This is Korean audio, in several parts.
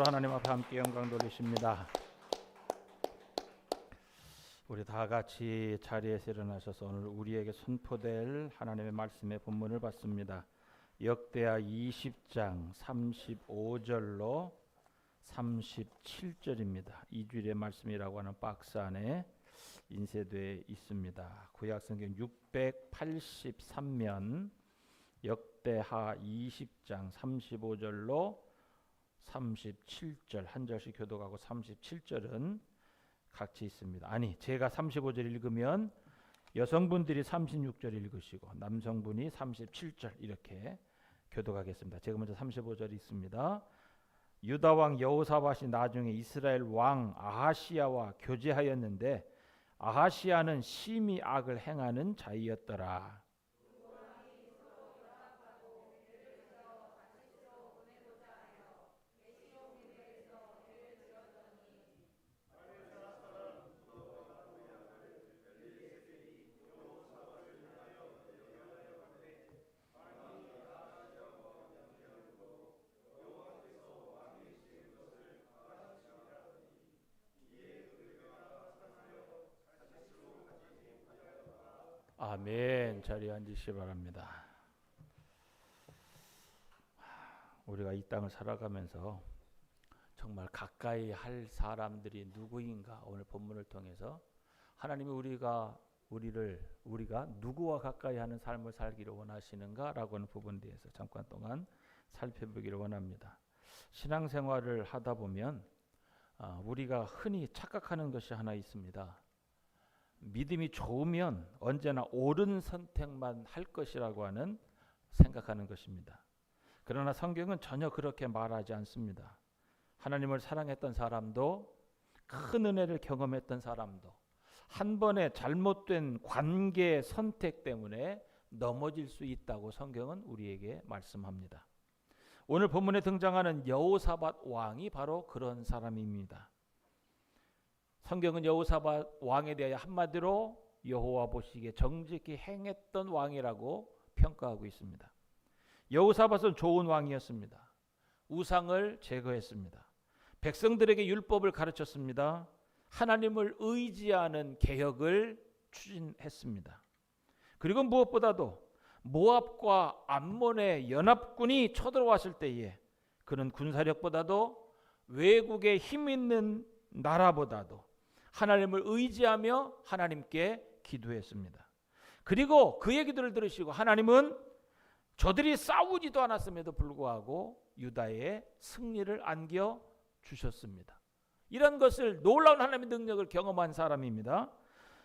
하나님 앞에 함께 영광 돌리십니다. 우리 다 같이 자리에서 일어나셔서 오늘 우리에게 선포될 하나님의 말씀의 본문을 받습니다. 역대하 20장 35절로 37절입니다. 2주일의 말씀이라고 하는 박스 안에 인쇄되어 있습니다. 구약성경 683면 역대하 20장 35절로 37절 한 절씩 교독하고 37절은 같이 있습니다. 아니, 제가 35절 읽으면 여성분들이 36절 읽으시고 남성분이 37절 이렇게 교독하겠습니다. 제가 먼저 35절 읽습니다. 유다 왕 여호사밧이 나중에 이스라엘 왕 아하시야와 교제하였는데 아하시야는 심히 악을 행하는 자이었더라. 아멘. 자리에 앉으시기 바랍니다. 우리가 이 땅을 살아가면서 정말 가까이 할 사람들이 누구인가 오늘 본문을 통해서 하나님이 우리가 누구와 가까이 하는 삶을 살기를 원하시는가라고 하는 부분에 대해서 잠깐 동안 살펴보기를 원합니다. 신앙생활을 하다 보면 우리가 흔히 착각하는 것이 하나 있습니다. 믿음이 좋으면 언제나 옳은 선택만 할 것이라고 하는 생각하는 것입니다. 그러나 성경은 전혀 그렇게 말하지 않습니다. 하나님을 사랑했던 사람도 큰 은혜를 경험했던 사람도 한 번의 잘못된 관계 선택 때문에 넘어질 수 있다고 성경은 우리에게 말씀합니다. 오늘 본문에 등장하는 여호사밧 왕이 바로 그런 사람입니다. 성경은 여호사밧 왕에 대하여 한마디로 여호와 보시기에 정직히 행했던 왕이라고 평가하고 있습니다. 여호사밧은 좋은 왕이었습니다. 우상을 제거했습니다. 백성들에게 율법을 가르쳤습니다. 하나님을 의지하는 개혁을 추진했습니다. 그리고 무엇보다도 모압과 암몬의 연합군이 쳐들어왔을 때에 그는 군사력보다도 외국의 힘 있는 나라보다도 하나님을 의지하며 하나님께 기도했습니다. 그리고 그의 기도를 들으시고 하나님은 저들이 싸우지도 않았음에도 불구하고 유다에 승리를 안겨 주셨습니다. 이런 것을 놀라운 하나님의 능력을 경험한 사람입니다.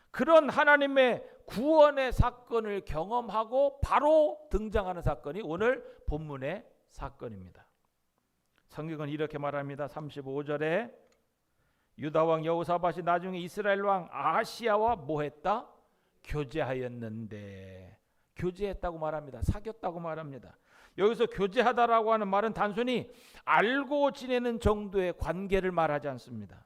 그런 하나님의 구원의 사건을 경험하고 바로 등장하는 사건이 오늘 본문의 사건입니다. 성경은 이렇게 말합니다. 35절에 유다 왕 여호사밧이 나중에 이스라엘 왕 아하시야와 뭐했다? 교제하였는데, 교제했다고 말합니다. 사귀었다고 말합니다. 여기서 교제하다라고 하는 말은 단순히 알고 지내는 정도의 관계를 말하지 않습니다.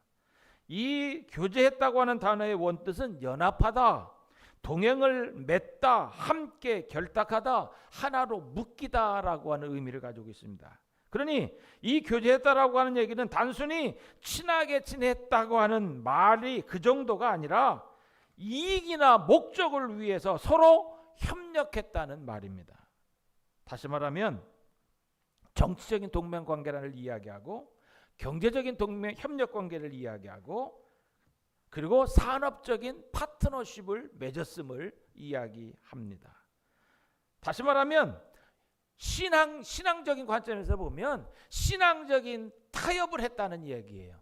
이 교제했다고 하는 단어의 원뜻은 연합하다, 동행을 맺다, 함께 결탁하다, 하나로 묶이다라고 하는 의미를 가지고 있습니다. 그러니 이 교제했다라고 하는 얘기는 단순히 친하게 지냈다고 하는 말이 그 정도가 아니라 이익이나 목적을 위해서 서로 협력했다는 말입니다. 다시 말하면 정치적인 동맹관계를 이야기하고 경제적인 협력관계를 이야기하고 그리고 산업적인 파트너십을 맺었음을 이야기합니다. 다시 말하면 신앙적인 관점에서 보면 신앙적인 타협을 했다는 이야기예요.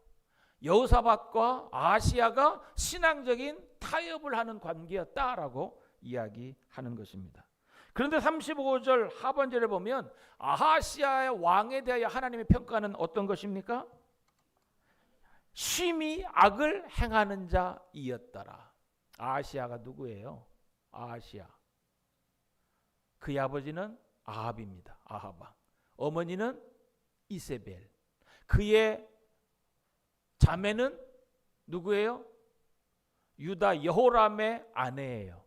여호사밧과 아하시야가 신앙적인 타협을 하는 관계였다라고 이야기하는 것입니다. 그런데 35절 하반절에 보면 아하시야의 왕에 대하여 하나님의 평가는 어떤 것입니까? 심히 악을 행하는 자이었더라. 아하시야가 누구예요? 아하시야. 그의 아버지는 아합입니다. 아합 왕. 어머니는 이세벨. 그의 자매는 누구예요? 유다 여호람의 아내예요.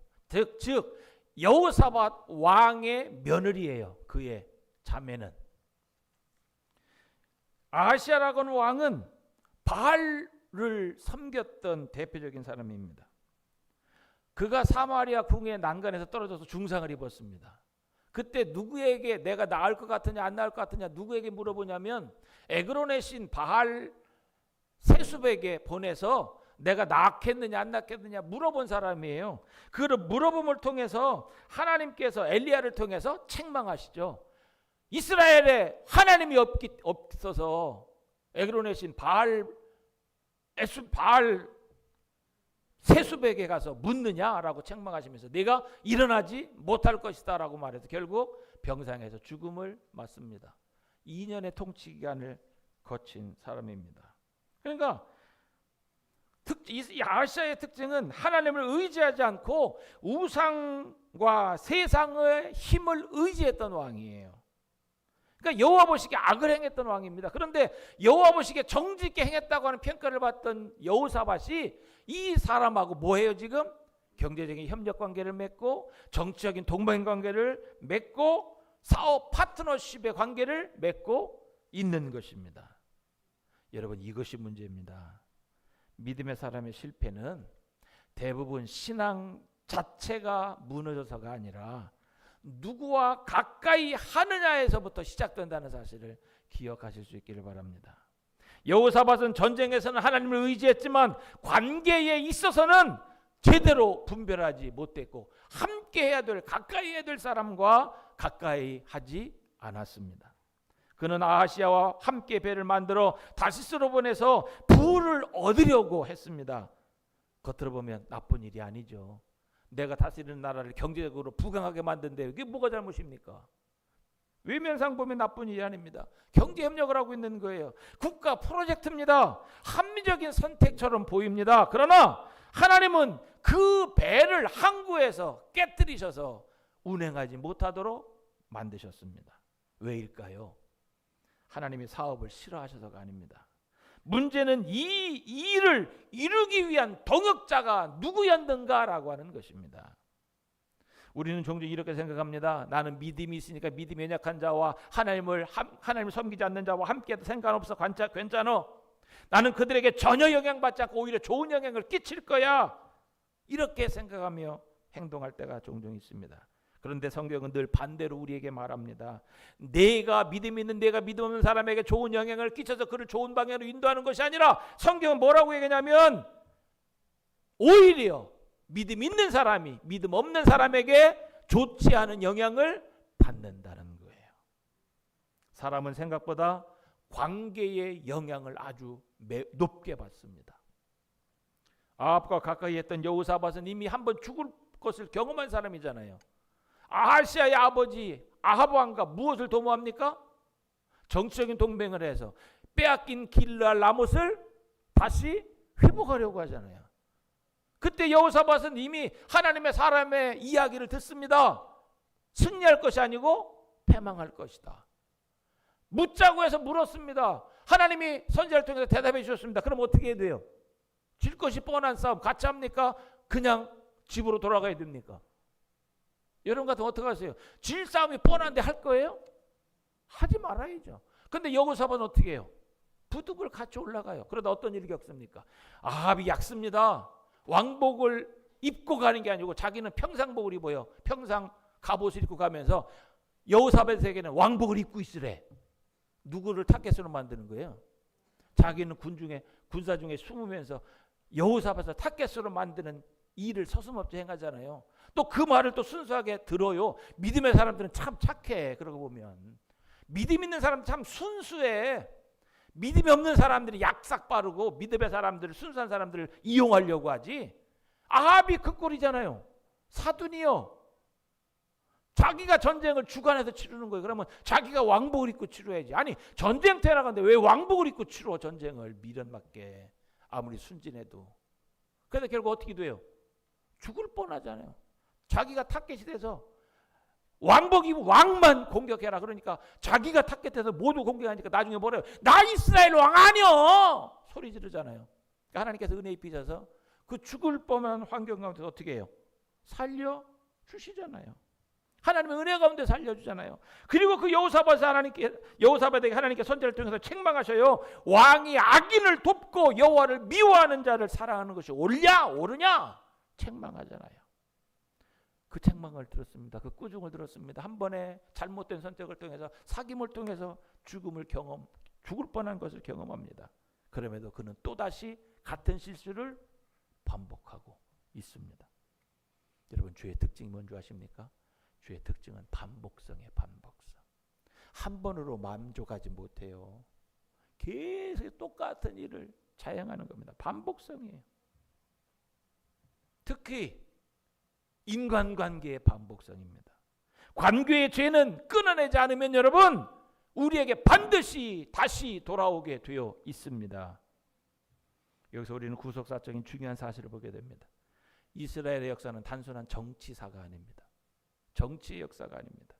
즉 여호사밧 왕의 며느리예요. 그의 자매는. 아하시아라고는 왕은 바알을 섬겼던 대표적인 사람입니다. 그가 사마리아 궁의 난간에서 떨어져서 중상을 입었습니다. 그때 누구에게 내가 나을 것 같으냐 안 나을 것 같으냐 누구에게 물어보냐면 에그론의 신 바알 세숲에게 보내서 내가 낳겠느냐 안 낳겠느냐 물어본 사람이에요. 그 물어봄을 통해서 하나님께서 엘리야를 통해서 책망하시죠. 이스라엘에 하나님이 없어서 에그론의 신 바알 세숲에게 가서 묻느냐라고 책망하시면서 내가 일어나지 못할 것이다 라고 말해서 결국 병상에서 죽음을 맞습니다. 2년의 통치 기간을 거친 사람입니다. 그러니까 이 아하시아의 특징은 하나님을 의지하지 않고 우상과 세상의 힘을 의지했던 왕이에요. 그러니까 여호와 보시기에 악을 행했던 왕입니다. 그런데 여호와 보시기에 정직하게 행했다고 하는 평가를 받던 여호사밧이 이 사람하고 뭐해요? 지금 경제적인 협력 관계를 맺고 정치적인 동맹 관계를 맺고 사업 파트너십의 관계를 맺고 있는 것입니다. 여러분, 이것이 문제입니다. 믿음의 사람의 실패는 대부분 신앙 자체가 무너져서가 아니라 누구와 가까이 하느냐에서부터 시작된다는 사실을 기억하실 수 있기를 바랍니다. 여호사밧은 전쟁에서는 하나님을 의지했지만 관계에 있어서는 제대로 분별하지 못했고 함께 해야 될, 가까이 해야 될 사람과 가까이 하지 않았습니다. 그는 아하시아와 함께 배를 만들어 다시스로 보내서 부를 얻으려고 했습니다. 겉으로 보면 나쁜 일이 아니죠. 내가 다스리는 나라를 경제적으로 부강하게 만든데 이게 뭐가 잘못입니까? 외면상 보면 나쁜 일이 아닙니다. 경제협력을 하고 있는 거예요. 국가 프로젝트입니다. 합리적인 선택처럼 보입니다. 그러나 하나님은 그 배를 항구에서 깨뜨리셔서 운행하지 못하도록 만드셨습니다. 왜일까요? 하나님이 사업을 싫어하셔서가 아닙니다. 문제는 이 일을 이루기 위한 동역자가 누구였는가라고 하는 것입니다. 우리는 종종 이렇게 생각합니다. 나는 믿음이 있으니까 믿음이 연약한 자와 하나님을 섬기지 않는 자와 함께해도 상관없어, 괜찮아. 나는 그들에게 전혀 영향받지 않고 오히려 좋은 영향을 끼칠 거야. 이렇게 생각하며 행동할 때가 종종 있습니다. 그런데 성경은 늘 반대로 우리에게 말합니다. 내가 믿음 있는, 내가 믿음 없는 사람에게 좋은 영향을 끼쳐서 그를 좋은 방향으로 인도하는 것이 아니라 성경은 뭐라고 얘기하냐면 오히려 믿음 있는 사람이 믿음 없는 사람에게 좋지 않은 영향을 받는다는 거예요. 사람은 생각보다 관계의 영향을 아주 높게 받습니다. 아합과 가까이 했던 여호사밧은 이미 한번 죽을 것을 경험한 사람이잖아요. 아하시아의 아버지 아합 왕과 무엇을 도모합니까? 정치적인 동맹을 해서 빼앗긴 길르알 라못을 다시 회복하려고 하잖아요. 그때 여호사밧은 이미 하나님의 사람의 이야기를 듣습니다. 승리할 것이 아니고 패망할 것이다. 묻자고 해서 물었습니다. 하나님이 선지자를 통해서 대답해 주셨습니다. 그럼 어떻게 해야 돼요? 질 것이 뻔한 싸움 같이 합니까? 그냥 집으로 돌아가야 됩니까? 여러분 같으면 어떻게 하세요? 질 싸움이 뻔한데 할 거예요? 하지 말아야죠. 근데 여호사밧은 어떻게 해요? 부득을 같이 올라가요. 그러다 어떤 일이 겪습니까? 아합이 약습니다. 왕복을 입고 가는 게 아니고 자기는 평상복을 입어요. 평상 갑옷을 입고 가면서 여호사밧에게는 왕복을 입고 있으래. 누구를 타겟으로 만드는 거예요? 자기는 군사 중에 숨으면서 여호사밧을 타겟으로 만드는 일을 서슴없이 행하잖아요. 또 그 말을 또 순수하게 들어요. 믿음의 사람들은 참 착해. 그러고 보면 믿음 있는 사람 참 순수해. 믿음이 없는 사람들이 약삭 빠르고 믿음의 사람들을, 순수한 사람들을 이용하려고 하지. 아합이 그 꼴이잖아요. 사돈이요. 자기가 전쟁을 주관해서 치르는 거예요. 그러면 자기가 왕복을 입고 치러야지. 아니 전쟁터에 나가는데 왜 왕복을 입고 치러 전쟁을 미련맞게 아무리 순진해도. 그래서 결국 어떻게 돼요? 죽을 뻔하잖아요. 자기가 타겟이 돼서 왕복 입은 왕만 공격해라. 그러니까 자기가 타겟해서 모두 공격하니까 나중에 뭐래요? 나 이스라엘 왕 아니여! 소리 지르잖아요. 그러니까 하나님께서 은혜 입히셔서 그 죽을 뻔한 환경 가운데서 어떻게 해요? 살려주시잖아요. 하나님의 은혜 가운데 살려주잖아요. 그리고 그 여호사밧에게 하나님께 선지자를 통해서 책망하셔요. 왕이 악인을 돕고 여호와를 미워하는 자를 사랑하는 것이 옳냐 옳으냐 책망하잖아요. 그 책망을 들었습니다. 그 꾸중을 들었습니다. 한 번의 잘못된 선택을 통해서, 사귐을 통해서 죽을 뻔한 것을 경험합니다. 그럼에도 그는 또다시 같은 실수를 반복하고 있습니다. 여러분, 죄의 특징이 뭔지 아십니까? 죄의 특징은 반복성이에요. 반복성. 한 번으로 만족하지 못해요. 계속 똑같은 일을 자행하는 겁니다. 반복성이에요. 특히 인간관계의 반복성입니다. 관계의 죄는 끊어내지 않으면 여러분, 우리에게 반드시 다시 돌아오게 되어 있습니다. 여기서 우리는 구속사적인 중요한 사실을 보게 됩니다. 이스라엘의 역사는 단순한 정치사가 아닙니다. 정치의 역사가 아닙니다.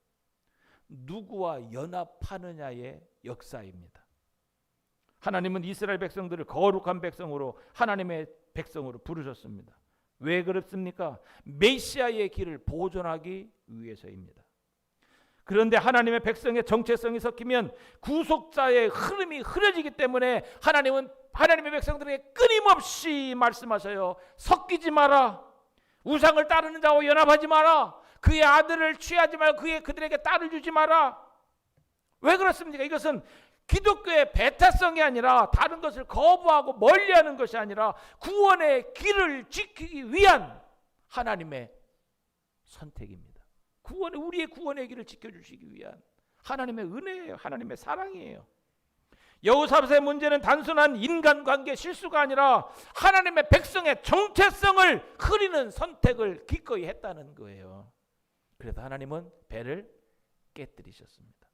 누구와 연합하느냐의 역사입니다. 하나님은 이스라엘 백성들을 거룩한 백성으로, 하나님의 백성으로 부르셨습니다. 왜 그렇습니까? 메시아의 길을 보존하기 위해서입니다. 그런데 하나님의 백성의 정체성이 섞이면 구속자의 흐름이 흐려지기 때문에 하나님은 하나님의 백성들에게 끊임없이 말씀하셔요. 섞이지 마라. 우상을 따르는 자와 연합하지 마라. 그의 아들을 취하지 말고 그들에게 딸을 주지 마라. 왜 그렇습니까? 이것은 기독교의 배타성이 아니라, 다른 것을 거부하고 멀리하는 것이 아니라 구원의 길을 지키기 위한 하나님의 선택입니다. 우리의 구원의 길을 지켜주시기 위한 하나님의 은혜예요. 하나님의 사랑이에요. 여호사밧의 문제는 단순한 인간관계 실수가 아니라 하나님의 백성의 정체성을 흐리는 선택을 기꺼이 했다는 거예요. 그래서 하나님은 배를 깨뜨리셨습니다.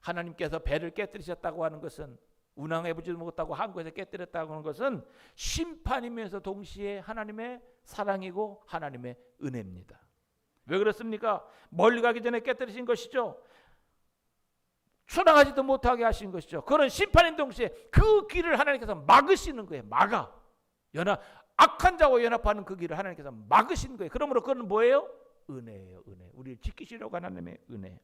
하나님께서 배를 깨뜨리셨다고 하는 것은, 운항해보지도 못하고 항구에서 깨뜨렸다고 하는 것은 심판이면서 동시에 하나님의 사랑이고 하나님의 은혜입니다. 왜 그렇습니까? 멀리 가기 전에 깨뜨리신 것이죠. 출항하지도 못하게 하신 것이죠. 그런 심판인 동시에 그 길을 하나님께서 막으시는 거예요. 악한 자와 연합하는 그 길을 하나님께서 막으신 거예요. 그러므로 그건 뭐예요? 은혜예요. 은혜. 우리를 지키시려고 하나님의 은혜.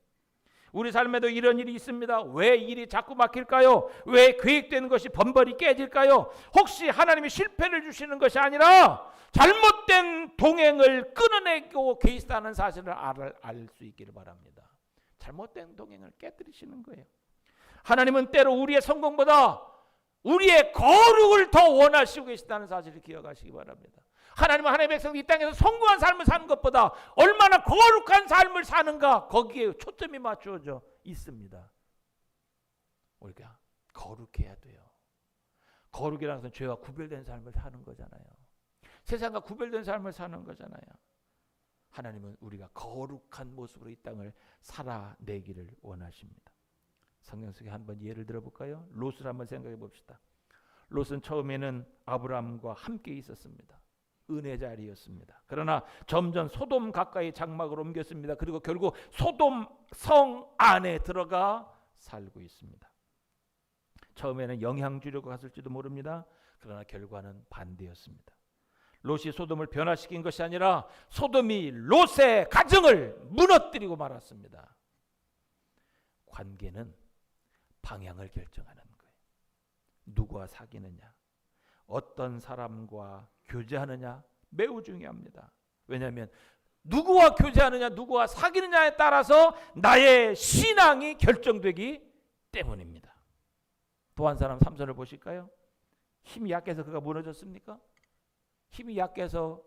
우리 삶에도 이런 일이 있습니다. 왜 일이 자꾸 막힐까요? 왜 계획된 것이 번번이 깨질까요? 혹시 하나님이 실패를 주시는 것이 아니라 잘못된 동행을 끊어내고 계시다는 사실을 알 수 있기를 바랍니다. 잘못된 동행을 깨뜨리시는 거예요. 하나님은 때로 우리의 성공보다 우리의 거룩을 더 원하시고 계시다는 사실을 기억하시기 바랍니다. 하나님은 하나님의 백성이 이 땅에서 성공한 삶을 사는 것보다 얼마나 거룩한 삶을 사는가, 거기에 초점이 맞추어져 있습니다. 우리가 거룩해야 돼요. 거룩이라는 것은 죄와 구별된 삶을 사는 거잖아요. 세상과 구별된 삶을 사는 거잖아요. 하나님은 우리가 거룩한 모습으로 이 땅을 살아내기를 원하십니다. 성경 속에 한번 예를 들어볼까요? 롯을 한번 생각해 봅시다. 롯은 처음에는 아브라함과 함께 있었습니다. 은혜 자리였습니다. 그러나 점점 소돔 가까이 장막을 옮겼습니다. 그리고 결국 소돔 성 안에 들어가 살고 있습니다. 처음에는 영향 주려고 갔을지도 모릅니다. 그러나 결과는 반대였습니다. 롯이 소돔을 변화시킨 것이 아니라 소돔이 롯의 가정을 무너뜨리고 말았습니다. 관계는 방향을 결정하는 거예요. 누구와 사귀느냐, 어떤 사람과 교제하느냐 매우 중요합니다. 왜냐하면 누구와 교제하느냐, 누구와 사귀느냐에 따라서 나의 신앙이 결정되기 때문입니다. 또 한 사람 삼손을 보실까요? 힘이 약해서 그가 무너졌습니까? 힘이 약해서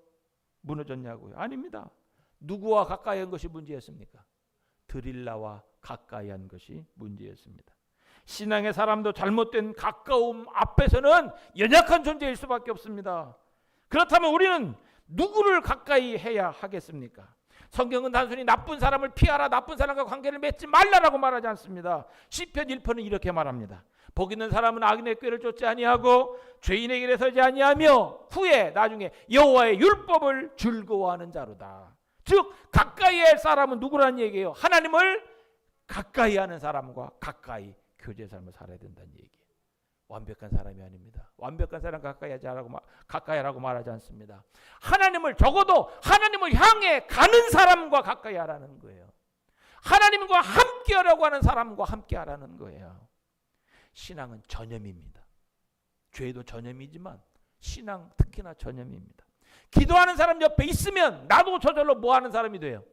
무너졌냐고요? 아닙니다. 누구와 가까이 한 것이 문제였습니까? 드릴라와 가까이 한 것이 문제였습니다. 신앙의 사람도 잘못된 가까움 앞에서는 연약한 존재일 수밖에 없습니다. 그렇다면 우리는 누구를 가까이 해야 하겠습니까? 성경은 단순히 나쁜 사람을 피하라, 나쁜 사람과 관계를 맺지 말라라고 말하지 않습니다. 시편 1편은 이렇게 말합니다. 복 있는 사람은 악인의 꾀를 쫓지 아니하고 죄인의 길에 서지 아니하며 후에 나중에 여호와의 율법을 즐거워하는 자로다. 즉 가까이 할 사람은 누구라는 얘기예요? 하나님을 가까이 하는 사람과 가까이 교제 삶을 살아야 된다는 얘기예요. 완벽한 사람이 아닙니다. 완벽한 사람 가까이 하라고 말하지 않습니다. 하나님을 적어도 하나님을 향해 가는 사람과 가까이 하라는 거예요. 하나님과 함께 하라고 하는 사람과 함께 하라는 거예요. 신앙은 전염입니다. 죄도 전염이지만 신앙 특히나 전염입니다. 기도하는 사람 옆에 있으면 나도 저절로 뭐 하는 사람이 돼요?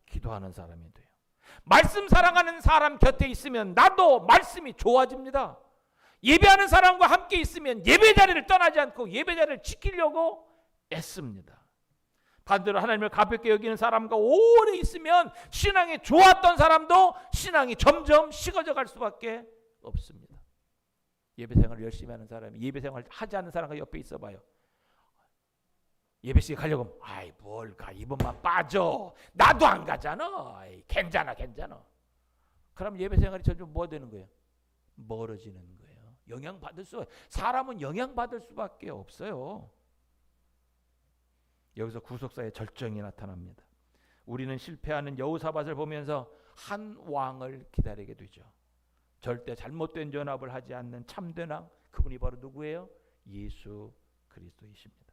기도하는 사람이 돼요. 말씀 사랑하는 사람 곁에 있으면 나도 말씀이 좋아집니다. 예배하는 사람과 함께 있으면 예배 자리를 떠나지 않고 예배 자리를 지키려고 애씁니다. 반대로 하나님을 가볍게 여기는 사람과 오래 있으면 신앙이 좋았던 사람도 신앙이 점점 식어져 갈 수밖에 없습니다. 예배 생활을 열심히 하는 사람이 예배 생활을 하지 않는 사람과 옆에 있어 봐요. 예배 시간에 가려고 하면 아이 뭘 가, 이번만 빠져. 나도 안 가잖아. 아이, 괜찮아. 그럼 예배 생활이 점점 뭐 되는 거예요? 멀어지는 거예요. 사람은 영향받을 수밖에 없어요. 여기서 구속사의 절정이 나타납니다. 우리는 실패하는 여호사밧을 보면서 한 왕을 기다리게 되죠. 절대 잘못된 전합을 하지 않는 참된 왕, 그분이 바로 누구예요? 예수 그리스도이십니다.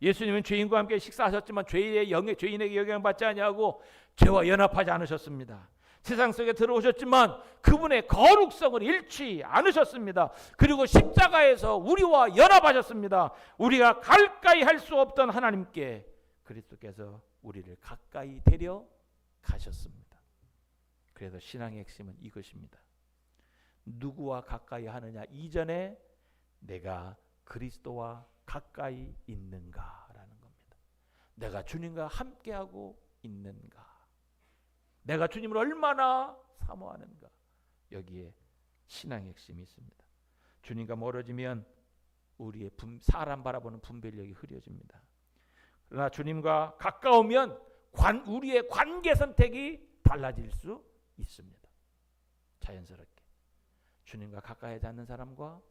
예수님은 죄인과 함께 식사하셨지만 죄인에게 영향받지 아니하고 죄와 연합하지 않으셨습니다. 세상 속에 들어오셨지만 그분의 거룩성을 잃지 않으셨습니다. 그리고 십자가에서 우리와 연합하셨습니다. 우리가 가까이 할 수 없던 하나님께 그리스도께서 우리를 가까이 데려가셨습니다. 그래서 신앙의 핵심은 이것입니다. 누구와 가까이 하느냐 이전에 내가 그리스도와 가까이 있는가라는 겁니다. 내가 주님과 함께하고 있는가, 내가 주님을 얼마나 사모하는가, 여기에 신앙의 핵심이 있습니다. 주님과 멀어지면 우리의 사람 바라보는 분별력이 흐려집니다. 그러나 주님과 가까우면 우리의 관계 선택이 달라질 수 있습니다. 자연스럽게 주님과 가까이 하지 않는 사람과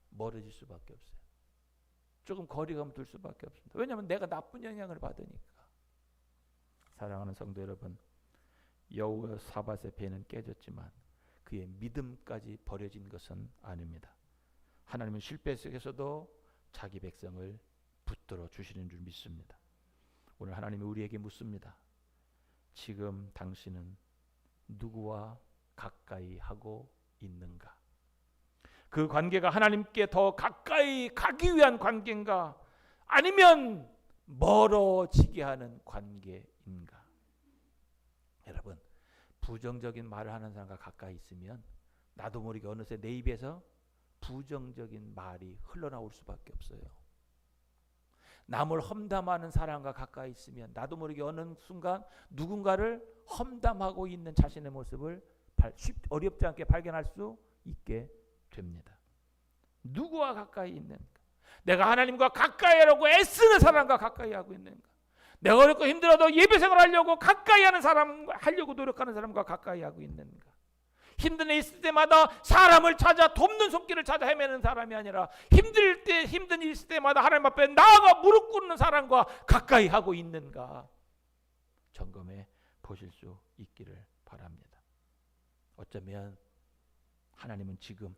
멀어질 수밖에 없어요. 조금 거리감을 둘 수밖에 없습니다. 왜냐하면 내가 나쁜 영향을 받으니까. 사랑하는 성도 여러분, 여호사밧의 배는 깨졌지만 그의 믿음까지 버려진 것은 아닙니다. 하나님은 실패 속에서도 자기 백성을 붙들어 주시는 줄 믿습니다. 오늘 하나님이 우리에게 묻습니다. 지금 당신은 누구와 가까이 하고 있는가? 그 관계가 하나님께 더 가까이 가기 위한 관계인가? 아니면 멀어지게 하는 관계인가? 여러분, 부정적인 말을 하는 사람과 가까이 있으면 나도 모르게 어느새 내 입에서 부정적인 말이 흘러나올 수밖에 없어요. 남을 험담하는 사람과 가까이 있으면 나도 모르게 어느 순간 누군가를 험담하고 있는 자신의 모습을 어렵지 않게 발견할 수 있게 됩니다. 누구와 가까이 있는가? 내가 하나님과 가까이 하려고 애쓰는 사람과 가까이 하고 있는가? 내가 어렵고 힘들어도 예배생활 하려고 가까이 하는 사람, 하려고 노력하는 사람과 가까이 하고 있는가? 힘든 일 있을 때마다 사람을 찾아 돕는 손길을 찾아 헤매는 사람이 아니라 힘든 일 있을 때마다 하나님 앞에 나아가 무릎 꿇는 사람과 가까이 하고 있는가? 점검해 보실 수 있기를 바랍니다. 어쩌면 하나님은 지금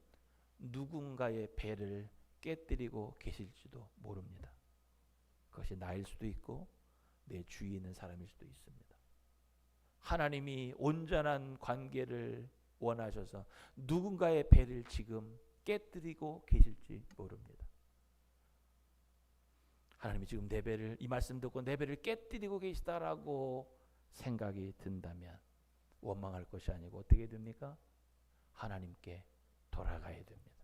누군가의 배를 깨뜨리고 계실지도 모릅니다. 그것이 나일 수도 있고 내 주위에 있는 사람일 수도 있습니다. 하나님이 온전한 관계를 원하셔서 누군가의 배를 지금 깨뜨리고 계실지 모릅니다. 하나님이 지금 내 배를, 이 말씀 듣고 내 배를 깨뜨리고 계시다라고 생각이 든다면 원망할 것이 아니고 어떻게 됩니까? 하나님께 돌아가야 됩니다.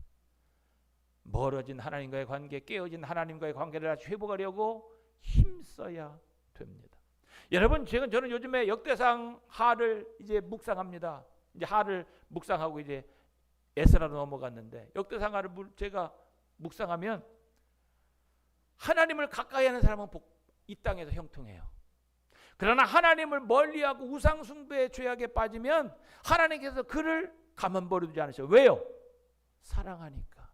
멀어진 하나님과의 관계, 깨어진 하나님과의 관계를 다시 회복하려고 힘써야 됩니다. 여러분, 저는 요즘에 역대상 하를 이제 묵상합니다. 이제 하를 묵상하고 이제 에스라로 넘어갔는데, 역대상 하를 제가 묵상하면 하나님을 가까이 하는 사람은 이 땅에서 형통해요. 그러나 하나님을 멀리하고 우상숭배의 죄악에 빠지면 하나님께서 그를 가만 버려두지 않으셔요. 왜요? 사랑하니까.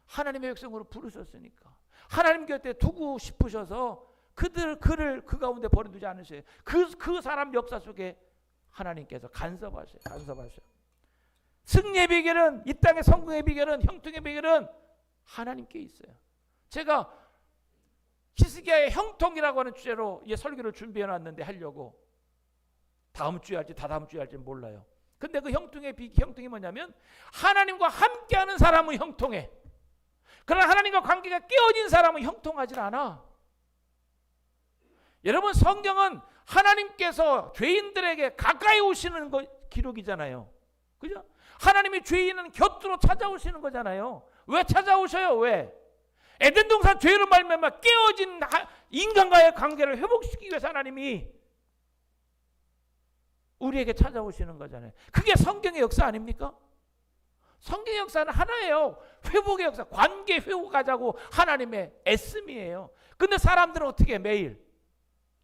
하나님의 백성으로 부르셨으니까. 하나님 곁에 두고 싶으셔서 그를 그 가운데 버려두지 않으셔요. 그 사람 역사 속에 하나님께서 간섭하셔요. 승리의 비결은, 이 땅의 성공의 비결은, 형통의 비결은 하나님께 있어요. 제가 히스기야의 형통이라고 하는 주제로 이 설교를 준비해 놨는데 하려고, 다음 주에 할지 다다음 주에 할지 몰라요. 근데 그 형통이 뭐냐면, 하나님과 함께하는 사람은 형통해. 그러나 하나님과 관계가 깨어진 사람은 형통하지 않아. 여러분, 성경은 하나님께서 죄인들에게 가까이 오시는 기록이잖아요. 그죠? 하나님이 죄인은 곁으로 찾아오시는 거잖아요. 왜 찾아오셔요? 왜? 에덴 동산 죄로 말미암아 깨어진 인간과의 관계를 회복시키기 위해서 하나님이 우리에게 찾아오시는 거잖아요. 그게 성경의 역사 아닙니까? 성경의 역사는 하나예요. 회복의 역사, 관계 회복하자고 하나님의 애씀이에요. 근데 사람들은 어떻게 매일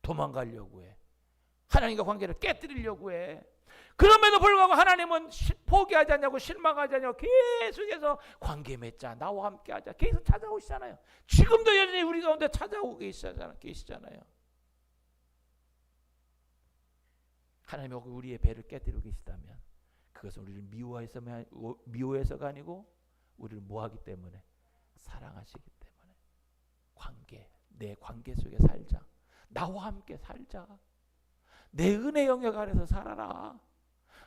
도망가려고 해. 하나님과 관계를 깨뜨리려고 해. 그럼에도 불구하고 하나님은 포기하지 않냐고, 실망하지 않냐고 계속해서 관계 맺자, 나와 함께 하자 계속 찾아오시잖아요. 지금도 여전히 우리 가운데 찾아오고 계시잖아요. 하나님이 우리의 배를 깨뜨리고 계시다면 그것은 우리를 미워해서가 아니고 우리를 뭐하기 때문에, 사랑하시기 때문에. 내 관계 속에 살자, 나와 함께 살자, 내 은혜 영역 안에서 살아라,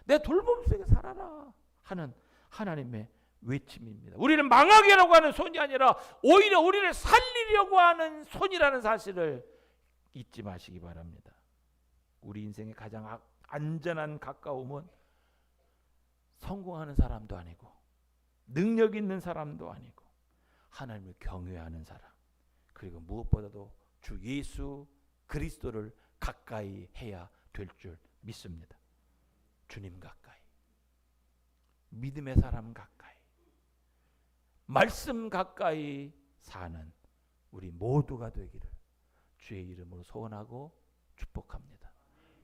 내 돌봄 속에 살아라 하는 하나님의 외침입니다. 우리는 망하게 하려고 하는 손이 아니라 오히려 우리를 살리려고 하는 손이라는 사실을 잊지 마시기 바랍니다. 우리 인생의 가장 안전한 가까움은 성공하는 사람도 아니고 능력 있는 사람도 아니고 하나님을 경외하는 사람, 그리고 무엇보다도 주 예수 그리스도를 가까이 해야 될 줄 믿습니다. 주님 가까이, 믿음의 사람 가까이, 말씀 가까이 사는 우리 모두가 되기를 주의 이름으로 소원하고 축복합니다.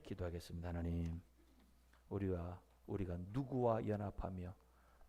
기도하겠습니다. 하나님, 우리가 누구와 연합하며